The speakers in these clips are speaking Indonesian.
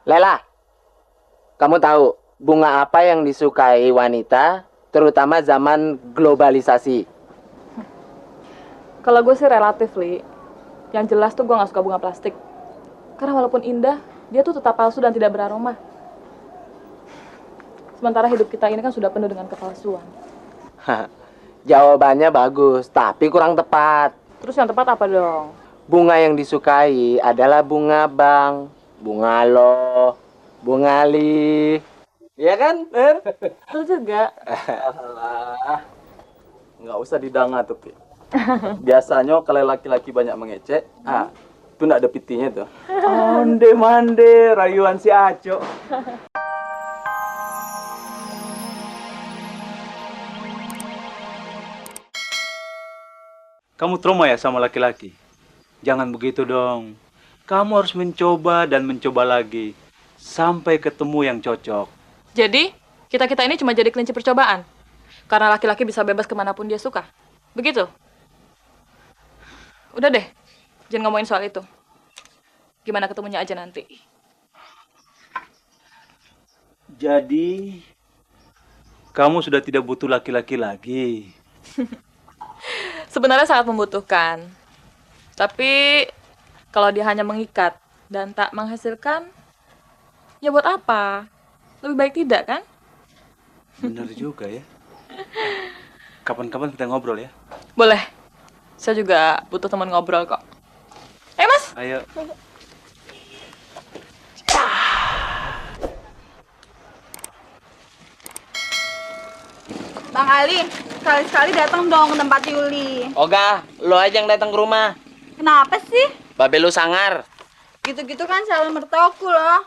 Lela, kamu tahu bunga apa yang disukai wanita, terutama zaman globalisasi? Kalau gue sih relatif, Li. Yang jelas tuh gue gak suka bunga plastik. Karena walaupun indah, dia tuh tetap palsu dan tidak beraroma. Sementara hidup kita ini kan sudah penuh dengan kepalsuan. Jawabannya bagus, tapi kurang tepat. Terus yang tepat apa dong? Bunga yang disukai adalah bunga bang, bunga lo, bunga li. Iya kan, Ner? Lu juga. Alah, nggak usah didanga tuh, Pi. Biasanya kalau laki-laki banyak mengecek, itu nggak ada pitinya tuh. Onde mande, rayuan si Aco. Kamu trauma ya sama laki-laki? Jangan begitu dong. Kamu harus mencoba dan mencoba lagi. Sampai ketemu yang cocok. Jadi, kita-kita ini cuma jadi kelinci percobaan. Karena laki-laki bisa bebas kemanapun dia suka. Begitu? Udah deh, jangan ngomongin soal itu. Gimana ketemunya aja nanti. Jadi, kamu sudah tidak butuh laki-laki lagi. Sebenarnya sangat membutuhkan. Tapi, kalau dia hanya mengikat dan tak menghasilkan, ya buat apa? Lebih baik tidak, kan? Benar juga ya. Kapan-kapan kita ngobrol ya. Boleh. Saya juga butuh teman ngobrol kok. Mas! Ayo. Bang Ali, sekali-sekali datang dong ke tempat Yuli. Oga, lo aja yang datang ke rumah. Kenapa sih? Babe lu sangar. Gitu-gitu kan calon mertuaku loh.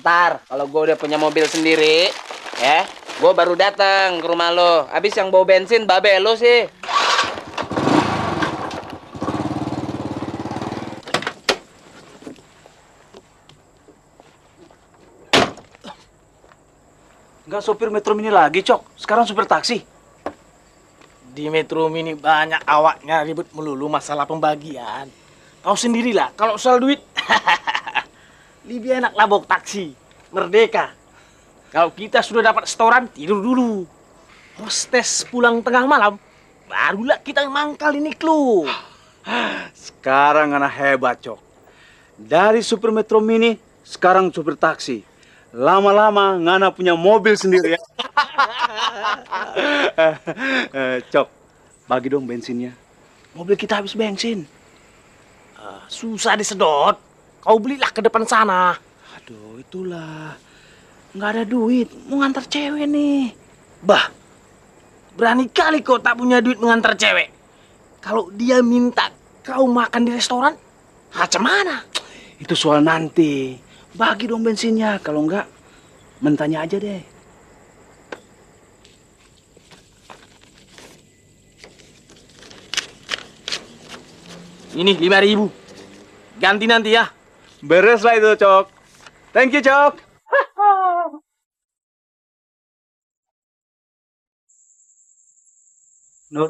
Ntar kalau gue udah punya mobil sendiri, ya, gue baru datang ke rumah lo. Abis yang bau bensin, babe lo sih. Enggak sopir Metro Mini lagi, Cok. Sekarang sopir taksi. Di Metro Mini banyak awaknya ribut melulu masalah pembagian. Tahu sendirilah, kalau soal duit, lebih enak labok taksi, merdeka. Kalau kita sudah dapat setoran, tidur dulu. Hostes pulang tengah malam, barulah kita mangkal ini clue. Sekarang anak hebat, Cok. Dari supir Metro Mini, sekarang supir taksi. Lama-lama Ngana punya mobil sendiri ya. Cok, bagi dong bensinnya. Mobil kita habis bensin. Susah disedot. Kau belilah ke depan sana. Aduh, itulah. Nggak ada duit, mau ngantar cewek nih. Bah, berani kali kau tak punya duit mengantar cewek. Kalau dia minta kau makan di restoran, macam mana? Itu soal nanti. Bagi dong bensinnya, kalau enggak, mentanya aja deh. Ini 5.000. Ganti nanti ya. Beres lah itu, Cok. Thank you, Cok. Nur,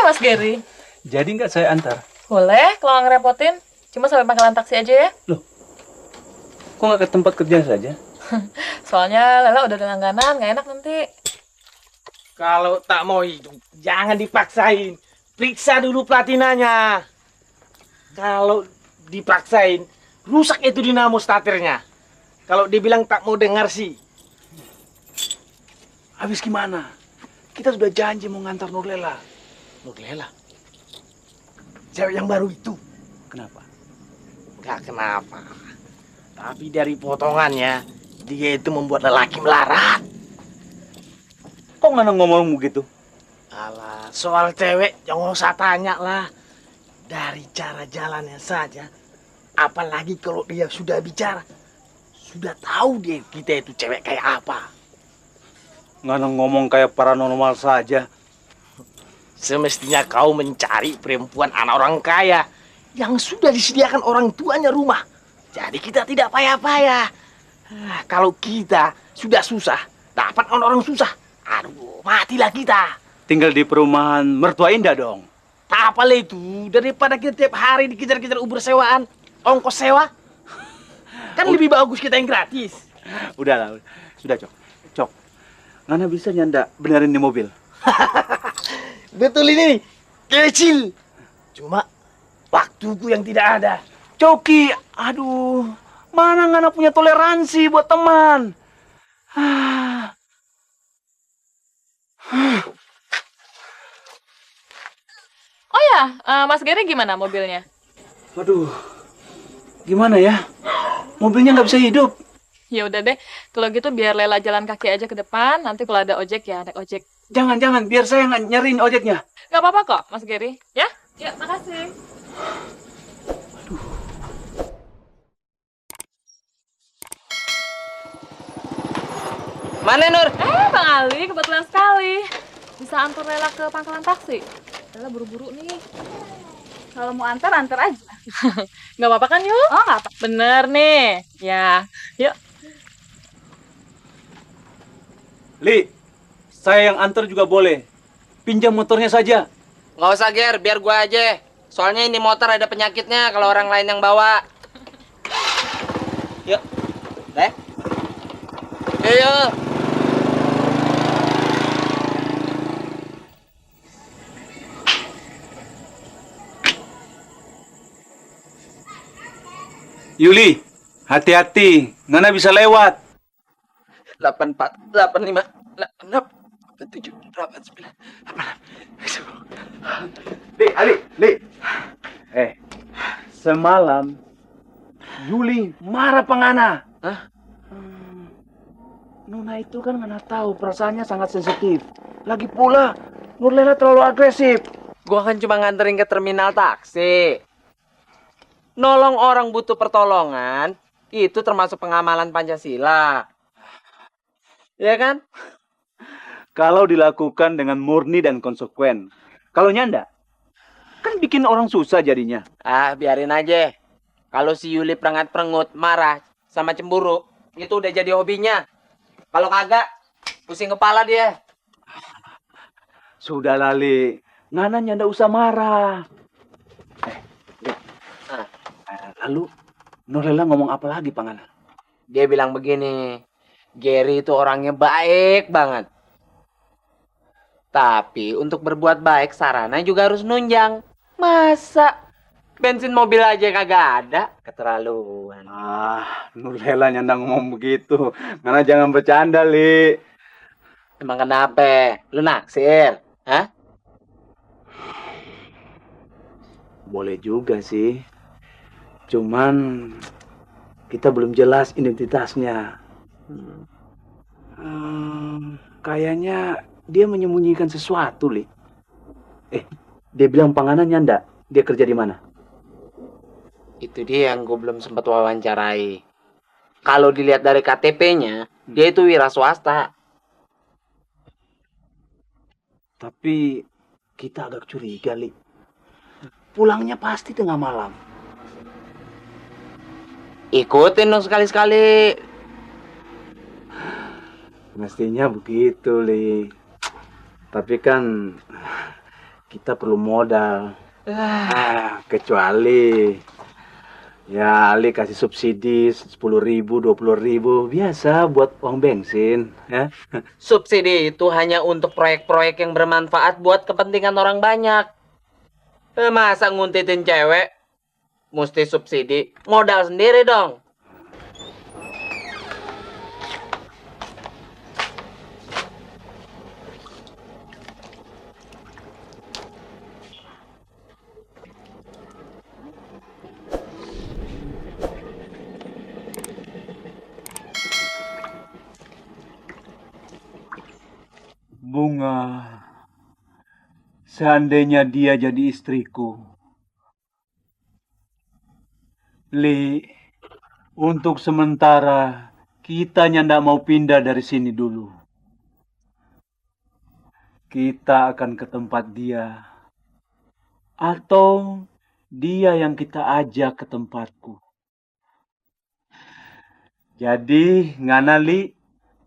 Mas Gary. jadi nggak saya antar? Boleh, kalau nggak ngerepotin. Cuma sampai pangkalan taksi aja ya. Kok nggak ke tempat kerja saja? Soalnya Lela udah ada langganan, nggak enak nanti. Kalau tak mau hidup, jangan dipaksain. Periksa dulu platinanya. Kalau dipaksain, rusak itu dinamo starternya. Kalau dibilang tak mau dengar sih. Habis gimana? Kita sudah janji mau ngantar Nurlela. Nurlela? Cewek yang baru itu? Kenapa? Gak kenapa. Tapi dari potongannya, dia itu membuat lelaki melarat. Kok nggak ngomong begitu? Alah, soal cewek jangan usah tanya lah. Dari cara jalannya saja, apalagi kalau dia sudah bicara, sudah tahu dia kita itu cewek kayak apa. Nggak ngomong kayak paranormal saja. Semestinya kau mencari perempuan anak orang kaya yang sudah disediakan orang tuanya rumah. Jadi kita tidak payah-payah. Kalau kita sudah susah, dapat orang susah, aduh, matilah kita. Tinggal di perumahan mertua Indah dong. Tak apalah itu, daripada kita tiap hari dikejar-kejar Uber sewaan, ongkos sewa. Kan lebih bagus kita yang gratis. Udahlah, sudah Cok. Cok, Ngana bisa nyanda benerin di mobil. Betul ini, kecil. Cuma waktuku yang tidak ada. Coki, aduh, mana Ngana punya toleransi buat teman. Oh ya, Mas Gary gimana mobilnya? Waduh, gimana ya? Mobilnya nggak bisa hidup. Ya udah deh, kalau gitu biar Lela jalan kaki aja ke depan. Nanti kalau ada ojek ya naik ojek. Jangan, biar saya nyariin ojeknya. Gak apa-apa kok, Mas Gary. Ya? Ya, makasih. Mana Nur? Bang Ali, kebetulan sekali. Bisa antar Lela ke pangkalan taksi. Lela buru-buru nih. Kalau mau antar aja. Gak apa-apa kan, yuk? Oh, nggak apa. Bener nih. Ya, yuk. Li, saya yang antar juga boleh. Pinjam motornya saja. Nggak usah Ger, biar gua aja. Soalnya ini motor ada penyakitnya kalau orang lain yang bawa. Yuk. Deh. Yuk. Yuli, hati-hati. Ngana bisa lewat. 84, 85, 86, 87, 89, 88. Li. Semalam Yuli marah pengana. Hah? Nona itu kan Ngana tahu perasaannya sangat sensitif. Lagi pula Nurlela terlalu agresif. Gua kan cuma nganterin ke terminal taksi. Nolong orang butuh pertolongan, itu termasuk pengamalan Pancasila. Ya kan? Kalau dilakukan dengan murni dan konsekuen. Kalau nyanda, kan bikin orang susah jadinya. Ah, biarin aja. Kalau si Yuli perengat-perengut, marah, sama cemburu, itu udah jadi hobinya. Kalau kagak, pusing kepala dia. Sudah Lali, Ngana nyanda usah marah. Ah. Lalu Nurlela ngomong apa lagi Pangana? Dia bilang begini, Gary itu orangnya baik banget. Tapi untuk berbuat baik, sarana juga harus nunjang. Masa bensin mobil aja kagak ada? Keterlaluan. Nurlela nyanda ngomong begitu. Ngana jangan bercanda, Li. Emang kenapa? Lu naksir? Hah? Boleh juga sih. Cuman kita belum jelas identitasnya. Kayaknya dia menyembunyikan sesuatu, Li. Dia bilang Pangana nyanda. Dia kerja di mana? Itu dia yang gue belum sempat wawancarai. Kalau dilihat dari KTP-nya, dia itu wira swasta. Tapi kita agak curiga, Li. Pulangnya pasti tengah malam. Ikutin dong sekali-sekali. Mestinya begitu, Li. Tapi kan kita perlu modal. Kecuali ya Ali kasih subsidi 10.000, 20.000 biasa buat uang bensin, ya. Subsidi itu hanya untuk proyek-proyek yang bermanfaat buat kepentingan orang banyak. Masa nguntitin cewek mesti subsidi? Modal sendiri dong. Bunga, seandainya dia jadi istriku. Li, untuk sementara kita ndak mau pindah dari sini dulu. Kita akan ke tempat dia. Atau dia yang kita ajak ke tempatku. Jadi, Ngana Li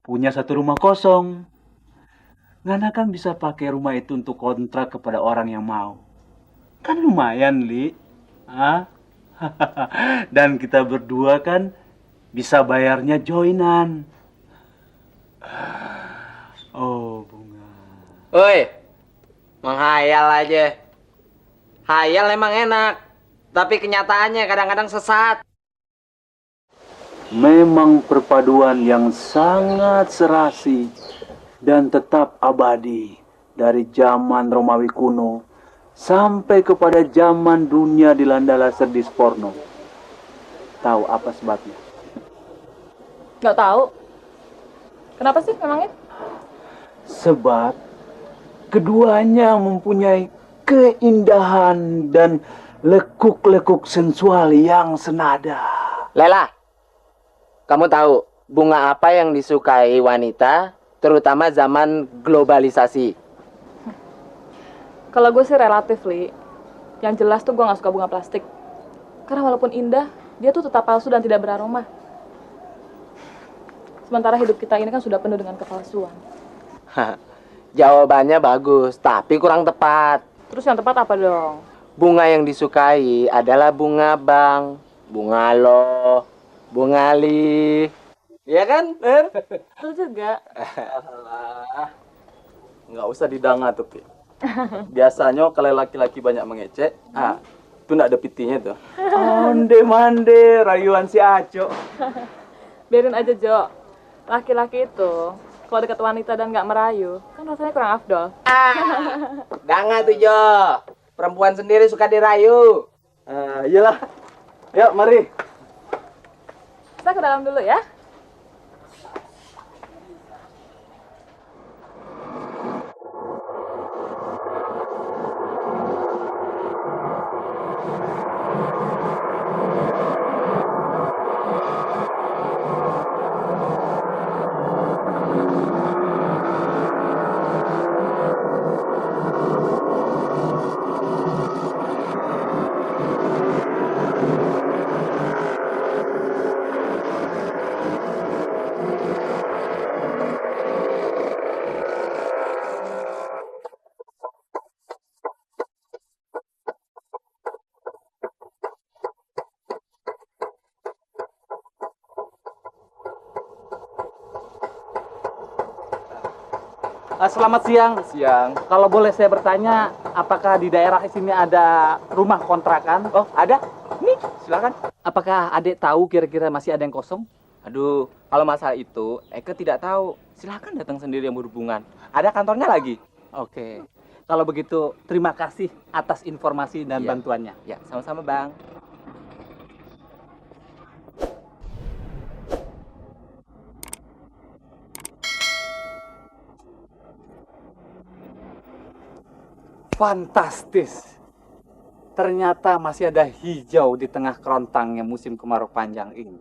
punya satu rumah kosong. Ngana kan bisa pakai rumah itu untuk kontrak kepada orang yang mau. Kan lumayan, Li. Dan kita berdua kan bisa bayarnya joinan. Oh, Bunga. Woi, menghayal aja. Hayal emang enak, tapi kenyataannya kadang-kadang sesat. Memang perpaduan yang sangat serasi dan tetap abadi dari zaman Romawi kuno sampai kepada zaman dunia dilanda laser disc porno. Tahu apa sebabnya? Nggak tahu. Kenapa sih memangnya? Sebab keduanya mempunyai keindahan dan lekuk-lekuk sensual yang senada. Lela, kamu tahu bunga apa yang disukai wanita, terutama zaman globalisasi? Kalau gue sih relatif, Li. Yang jelas tuh gue nggak suka bunga plastik. Karena walaupun indah, dia tuh tetap palsu dan tidak beraroma. Sementara hidup kita ini kan sudah penuh dengan kepalsuan. Jawabannya bagus, tapi kurang tepat. Terus yang tepat apa dong? Bunga yang disukai adalah bunga bang, bunga lo, bunga li. Iya kan, Ner? Betul juga. Alah, nggak usah didanga tuh, Ki. Biasanya kalau laki-laki banyak mengecek, itu nggak ada pitinya tuh. Onde mande, rayuan si Aco. Biarin aja, Jo. Laki-laki itu, kalau dekat wanita dan nggak merayu, kan rasanya kurang afdol. Danga tuh Jo, perempuan sendiri suka dirayu. Iyalah. Yuk, mari. Kita ke dalam dulu ya. Selamat siang. Siang. Kalau boleh saya bertanya, apakah di daerah sini ada rumah kontrakan? Oh, ada? Nih, silakan. Apakah adik tahu kira-kira masih ada yang kosong? Aduh, kalau masalah itu, Eke tidak tahu. Silahkan datang sendiri yang berhubungan. Ada kantornya lagi. Oke. Kalau begitu, terima kasih atas informasi dan Iya. bantuannya. Ya, sama-sama Bang. Fantastis. Ternyata masih ada hijau di tengah kerontangnya musim kemarau panjang ini.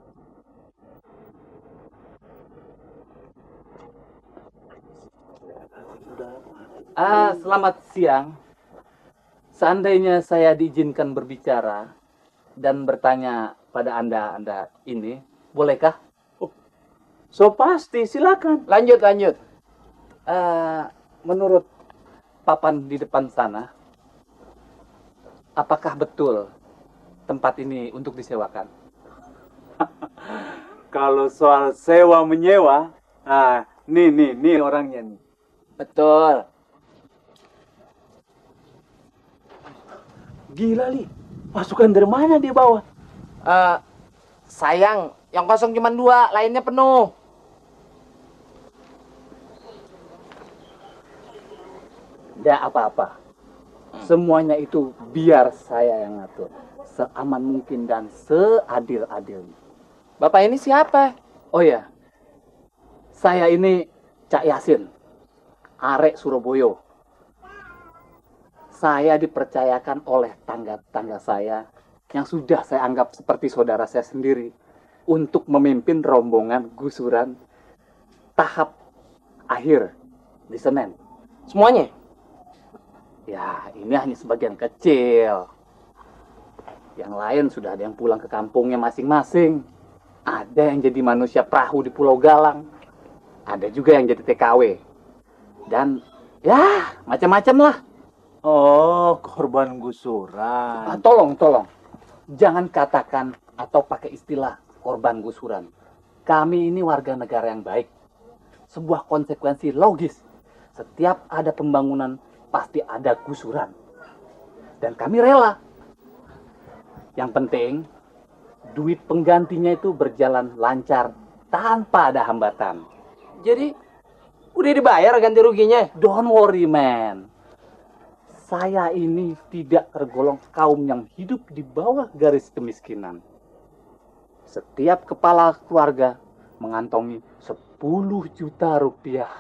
Selamat siang. Seandainya saya diizinkan berbicara dan bertanya pada Anda ini, bolehkah? So pasti, silakan. Lanjut. Menurut papan di depan sana, apakah betul tempat ini untuk disewakan? Kalau soal sewa menyewa, nih orangnya nih. Betul. Gila, Li. Pasukan dari mana dia bawa? Sayang, yang kosong cuma 2, lainnya penuh. Tidak apa-apa. Semuanya itu biar saya yang ngatur. Seaman mungkin dan seadil-adilnya. Bapak ini siapa? Oh ya, saya ini Cak Yasin, arek Surabaya. Saya dipercayakan oleh tangga-tangga saya yang sudah saya anggap seperti saudara saya sendiri untuk memimpin rombongan gusuran tahap akhir di Senen. Semuanya? Ya, ini hanya sebagian kecil. Yang lain sudah ada yang pulang ke kampungnya masing-masing. Ada yang jadi manusia perahu di Pulau Galang. Ada juga yang jadi TKW. Dan ya, macam-macam lah. Oh, korban gusuran. Tolong. Jangan katakan atau pakai istilah korban gusuran. Kami ini warga negara yang baik. Sebuah konsekuensi logis. Setiap ada pembangunan, pasti ada gusuran. Dan kami rela. Yang penting, duit penggantinya itu berjalan lancar tanpa ada hambatan. Jadi, udah dibayar ganti ruginya? Don't worry, man. Saya ini tidak tergolong kaum yang hidup di bawah garis kemiskinan. Setiap kepala keluarga mengantongi 10 juta rupiah.